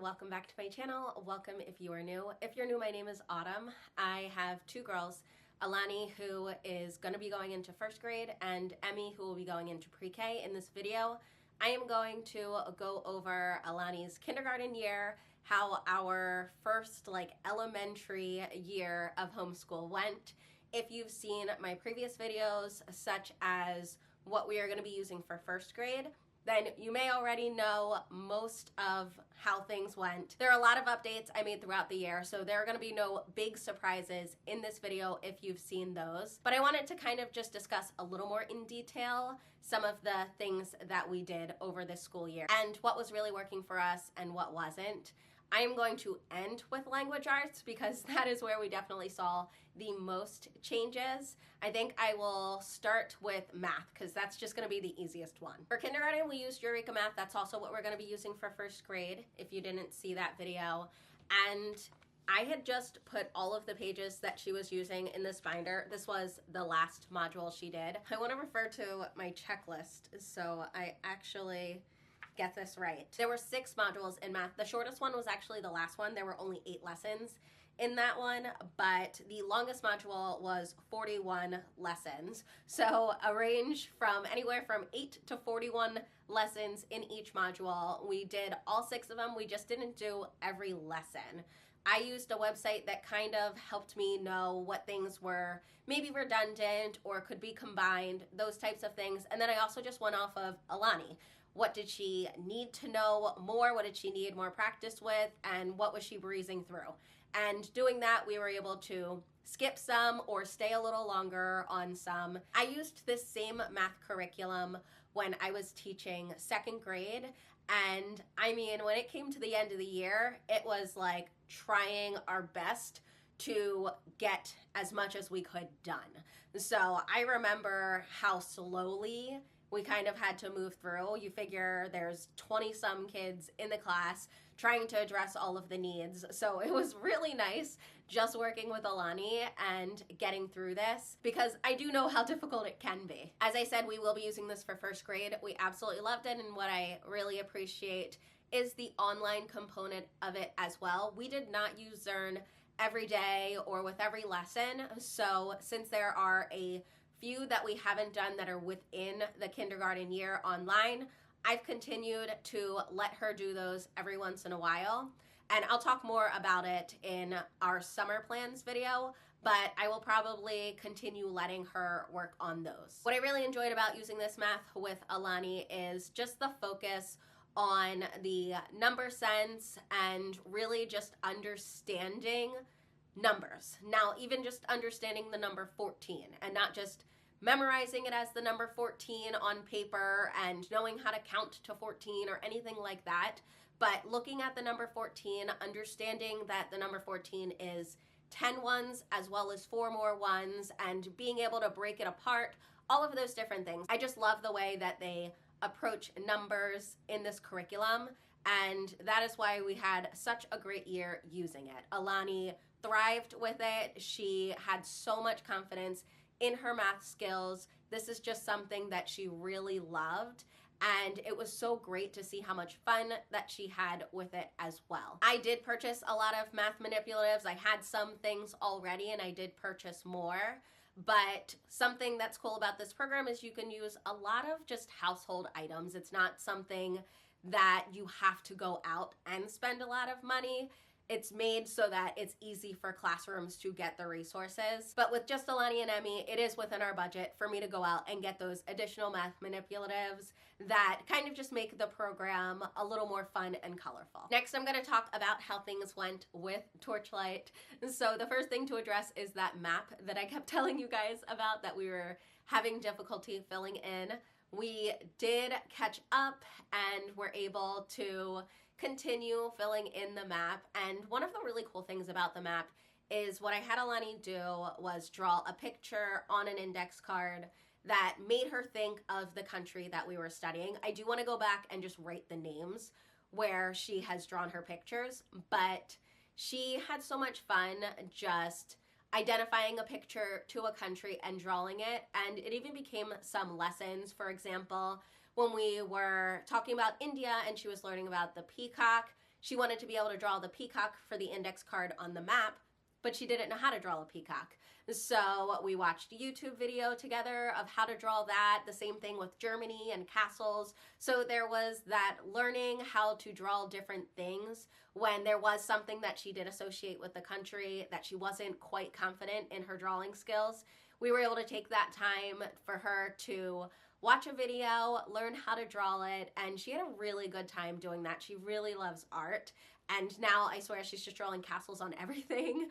welcome back to my channel. Welcome if you are new. If you're new, my name is Autumn. I have two girls, Alani, who is going to be going into first grade, and Emmy, who will be going into pre-K. In this video, I am going to go over Alani's kindergarten year, how our first elementary year of homeschool went. If you've seen my previous videos, such as what we are going to be using for first grade, then you may already know most of how things went. There are a lot of updates I made throughout the year, so there are going to be no big surprises in this video if you've seen those. But I wanted to kind of just discuss a little more in detail some of the things that we did over this school year and what was really working for us and what wasn't. I am going to end with language arts because that is where we definitely saw the most changes. I think I will start with math because that's just going to be the easiest one. For kindergarten, we used Eureka Math. That's also what we're going to be using for first grade, if you didn't see that video. And I had just put all of the pages that she was using in this binder. This was the last module she did. I want to refer to my checklist so I actually get this right. There were 6 modules in math. The shortest one was actually the last one. There were only 8 lessons in that one, but the longest module was 41 lessons. So a range from anywhere from 8 to 41 lessons in each module. We did all 6 of them. We just didn't do every lesson. I used a website that kind of helped me know what things were maybe redundant or could be combined, those types of things. And then I also just went off of Alani. What did she need to know more? What did she need more practice with? And what was she breezing through? And doing that, we were able to skip some or stay a little longer on some. I used this same math curriculum when I was teaching second grade. And I mean, when it came to the end of the year, it was like trying our best to get as much as we could done. So I remember how slowly we kind of had to move through. You figure there's 20-some kids in the class trying to address all of the needs. So it was really nice just working with Alani and getting through this because I do know how difficult it can be. As I said, we will be using this for first grade. We absolutely loved it, and what I really appreciate is the online component of it as well. We did not use Zern every day or with every lesson. So since there are a few that we haven't done that are within the kindergarten year online, I've continued to let her do those every once in a while. And I'll talk more about it in our summer plans video, but I will probably continue letting her work on those. What I really enjoyed about using this math with Alani is just the focus on the number sense and really just understanding numbers. Now, even just understanding the number 14 and not just memorizing it as the number 14 on paper and knowing how to count to 14 or anything like that, but looking at the number 14, understanding that the number 14 is 10 ones as well as 4 more ones, and being able to break it apart, all of those different things. I just love the way that they approach numbers in this curriculum, and that is why we had such a great year using it. Alani thrived with it. She had so much confidence in her math skills. This is just something that she really loved, and it was so great to see how much fun that she had with it as well. I did purchase a lot of math manipulatives. I had some things already and I did purchase more, but something that's cool about this program is you can use a lot of just household items. It's not something that you have to go out and spend a lot of money. It's made so that it's easy for classrooms to get the resources. But with just Alani and Emmy, it is within our budget for me to go out and get those additional math manipulatives that kind of just make the program a little more fun and colorful. Next, I'm going to talk about how things went with Torchlight. So the first thing to address is that map that I kept telling you guys about that we were having difficulty filling in. We did catch up and were able to continue filling in the map. And one of the really cool things about the map is what I had Alani do was draw a picture on an index card that made her think of the country that we were studying. I do want to go back and just write the names where she has drawn her pictures, but she had so much fun just identifying a picture to a country and drawing it, and it even became some lessons. For example, when we were talking about India and she was learning about the peacock, she wanted to be able to draw the peacock for the index card on the map, but she didn't know how to draw a peacock. So we watched a YouTube video together of how to draw that. The same thing with Germany and castles. So there was that learning how to draw different things when there was something that she did associate with the country that she wasn't quite confident in her drawing skills. We were able to take that time for her to watch a video, learn how to draw it, and she had a really good time doing that. She really loves art. And now I swear she's just drawing castles on everything,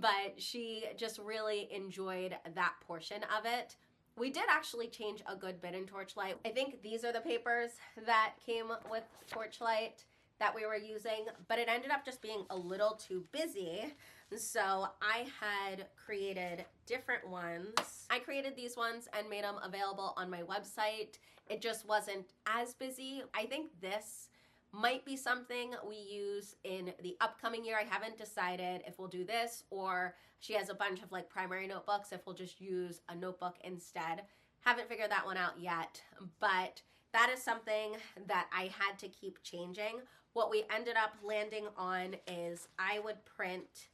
but she just really enjoyed that portion of it. We did actually change a good bit in Torchlight. I think these are the papers that came with Torchlight that we were using, but it ended up just being a little too busy. So I had created different ones. I created these ones and made them available on my website. It just wasn't as busy. I think this might be something we use in the upcoming year. I haven't decided if we'll do this or she has a bunch of like primary notebooks, if we'll just use a notebook instead. Haven't figured that one out yet, but that is something that I had to keep changing. What we ended up landing on is I would print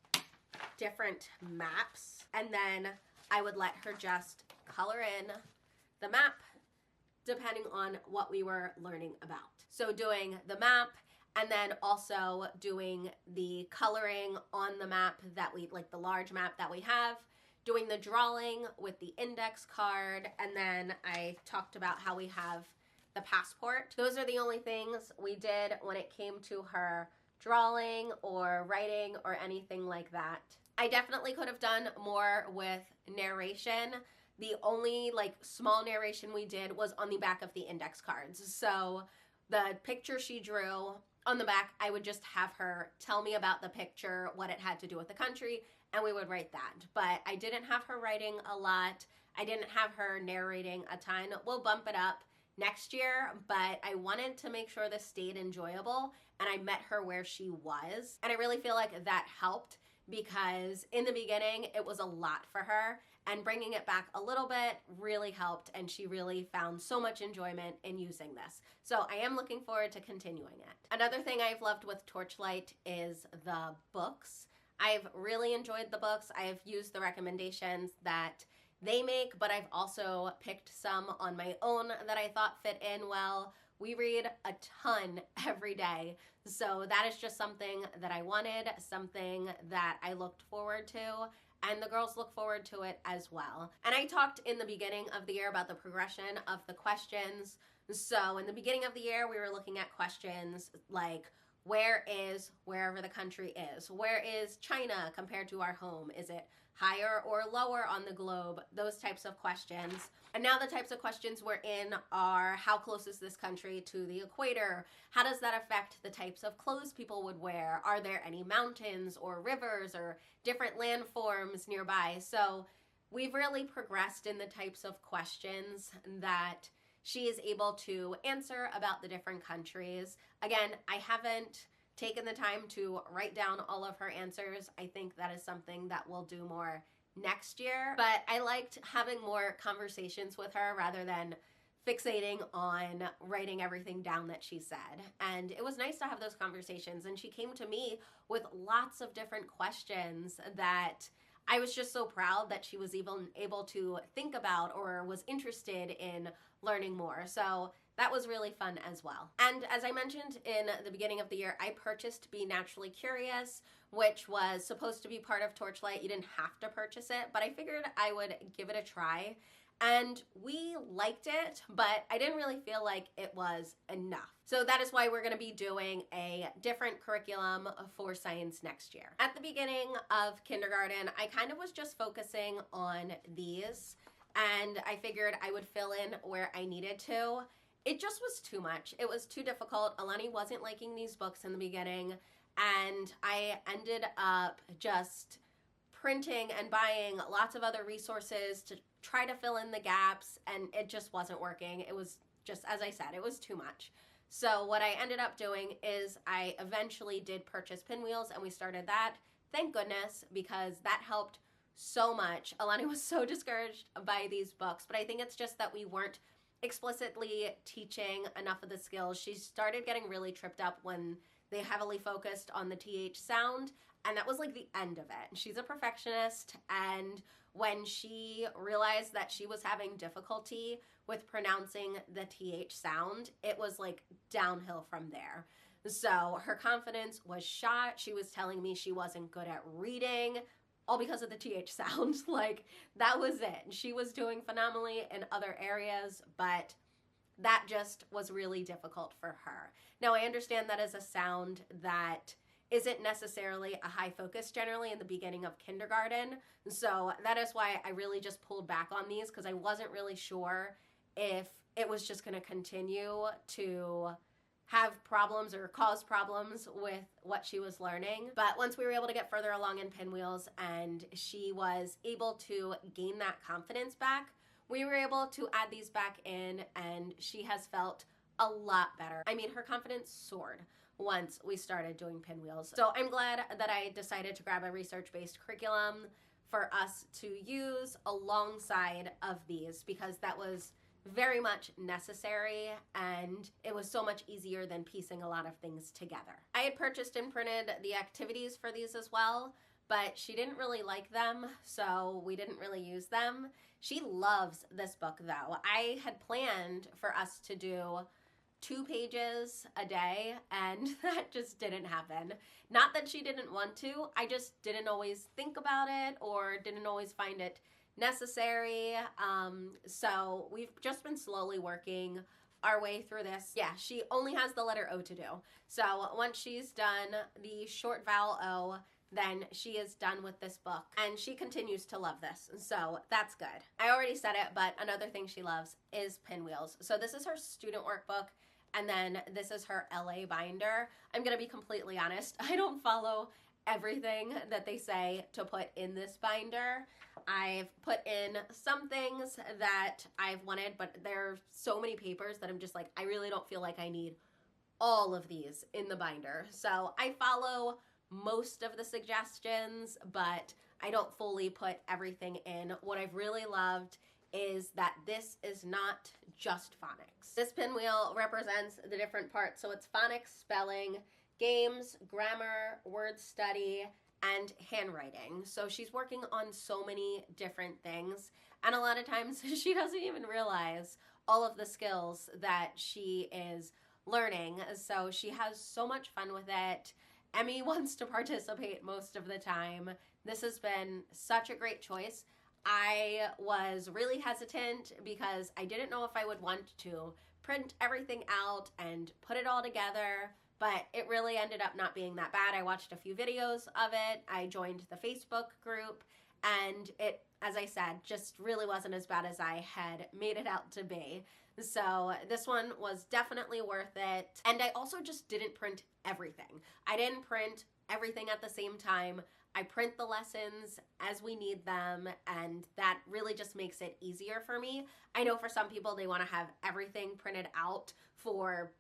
different maps and then I would let her just color in the map depending on what we were learning about. So doing the map and then also doing the coloring on the map that we, like the large map that we have, doing the drawing with the index card, and then I talked about how we have the passport. Those are the only things we did when it came to her drawing or writing or anything like that. I definitely could have done more with narration. The only like small narration we did was on the back of the index cards. So the picture she drew on the back, I would just have her tell me about the picture, what it had to do with the country, and we would write that. But I didn't have her writing a lot. I didn't have her narrating a ton. We'll bump it up next year, but I wanted to make sure this stayed enjoyable and I met her where she was. And I really feel like that helped because in the beginning, it was a lot for her. And bringing it back a little bit really helped, and she really found so much enjoyment in using this. So I am looking forward to continuing it. Another thing I've loved with Torchlight is the books. I've really enjoyed the books. I've used the recommendations that they make, but I've also picked some on my own that I thought fit in well. We read a ton every day, so that is just something that I wanted, something that I looked forward to, and the girls look forward to it as well. And I talked in the beginning of the year about the progression of the questions. So in the beginning of the year, we were looking at questions like, where is wherever the country is? Where is China compared to our home? Is it higher or lower on the globe? Those types of questions. And now the types of questions we're in are, how close is this country to the equator? How does that affect the types of clothes people would wear? Are there any mountains or rivers or different landforms nearby? So we've really progressed in the types of questions that she is able to answer about the different countries. Again, I haven't taken the time to write down all of her answers. I think that is something that we'll do more next year, but I liked having more conversations with her rather than fixating on writing everything down that she said. And it was nice to have those conversations, and she came to me with lots of different questions that I was just so proud that she was even able to think about or was interested in learning more. So that was really fun as well. And as I mentioned in the beginning of the year, I purchased Be Naturally Curious, which was supposed to be part of Torchlight. You didn't have to purchase it, but I figured I would give it a try. And we liked it, but I didn't really feel like it was enough. So that is why we're gonna be doing a different curriculum for science next year. At the beginning of kindergarten, I kind of was just focusing on these, and I figured I would fill in where I needed to. It just was too much. It was too difficult. Alani wasn't liking these books in the beginning, and I ended up just printing and buying lots of other resources to try to fill in the gaps, and it just wasn't working. It was just, as I said, it was too much. So what I ended up doing is I eventually did purchase Pinwheels, and we started that. Thank goodness, because that helped so much. Alani was so discouraged by these books, but I think it's just that we weren't explicitly teaching enough of the skills. She started getting really tripped up when they heavily focused on the TH sound, and that was like the end of it. She's a perfectionist, and when she realized that she was having difficulty with pronouncing the TH sound, it was like downhill from there. So her confidence was shot. She was telling me she wasn't good at reading, all because of the TH sound. Like, that was it. She was doing phenomenally in other areas, but that just was really difficult for her. Now, I understand that is a sound that isn't necessarily a high focus generally in the beginning of kindergarten. So that is why I really just pulled back on these, because I wasn't really sure if it was just going to continue to have problems or cause problems with what she was learning. But once we were able to get further along in Pinwheels and she was able to gain that confidence back, we were able to add these back in, and she has felt a lot better. I mean, her confidence soared once we started doing Pinwheels. So I'm glad that I decided to grab a research-based curriculum for us to use alongside of these, because that was very much necessary, and it was so much easier than piecing a lot of things together. I had purchased and printed the activities for these as well, but she didn't really like them, so we didn't really use them. She loves this book though. I had planned for us to do 2 pages a day, and that just didn't happen. Not that she didn't want to, I just didn't always think about it or didn't always find it necessary. So we've just been slowly working our way through this. Yeah, she only has the letter O to do. So once she's done the short vowel O, then she is done with this book, and she continues to love this, so that's good. I already said it, but another thing she loves is Pinwheels. So this is her student workbook, and then this is her LA binder. I'm gonna be completely honest, I don't follow everything that they say to put in this binder. I've put in some things that I've wanted, but there are so many papers that I'm just like, I really don't feel like I need all of these in the binder. So I follow most of the suggestions, but I don't fully put everything in. What I've really loved is that this is not just phonics. This pinwheel represents the different parts. So it's phonics, spelling, games, grammar, word study, and handwriting. So she's working on so many different things, and a lot of times she doesn't even realize all of the skills that she is learning. So she has so much fun with it. Emmy wants to participate most of the time. This has been such a great choice. I was really hesitant because I didn't know if I would want to print everything out and put it all together, but it really ended up not being that bad. I watched a few videos of it. I joined the Facebook group, and it, as I said, just really wasn't as bad as I had made it out to be. So this one was definitely worth it. And I also just didn't print everything. I didn't print everything at the same time. I print the lessons as we need them, and that really just makes it easier for me. I know for some people they want to have everything printed out for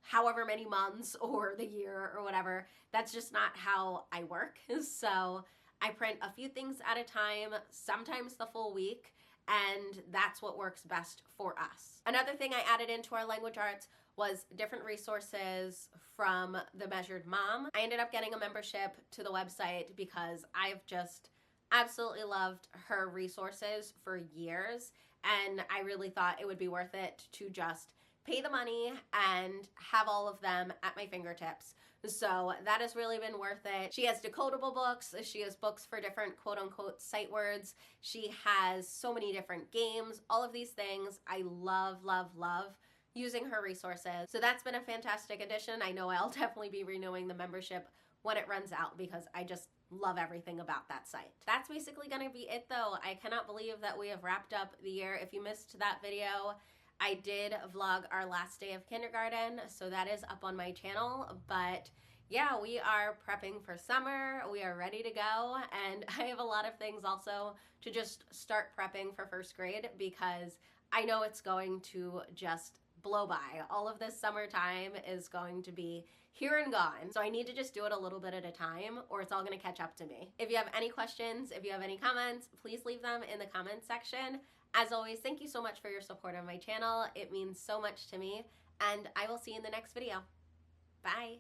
however many months or the year or whatever. That's just not how I work. So I print a few things at a time, sometimes the full week, and that's what works best for us. Another thing I added into our language arts was different resources from the Measured Mom. I ended up getting a membership to the website because I've just absolutely loved her resources for years, and I really thought it would be worth it to just pay the money and have all of them at my fingertips. So that has really been worth it. She has decodable books. She has books for different quote-unquote sight words. She has so many different games, all of these things. I love, love, love using her resources. So that's been a fantastic addition. I know I'll definitely be renewing the membership when it runs out because I just love everything about that site. That's basically gonna be it though. I cannot believe that we have wrapped up the year. If you missed that video, I did vlog our last day of kindergarten, so that is up on my channel. But yeah, we are prepping for summer. We are ready to go, and I have a lot of things also to just start prepping for first grade because I know it's going to just blow by. All of this summertime is going to be here and gone. So I need to just do it a little bit at a time or it's all gonna catch up to me. If you have any questions, if you have any comments, please leave them in the comments section. As always, thank you so much for your support on my channel. It means so much to me, and I will see you in the next video. Bye.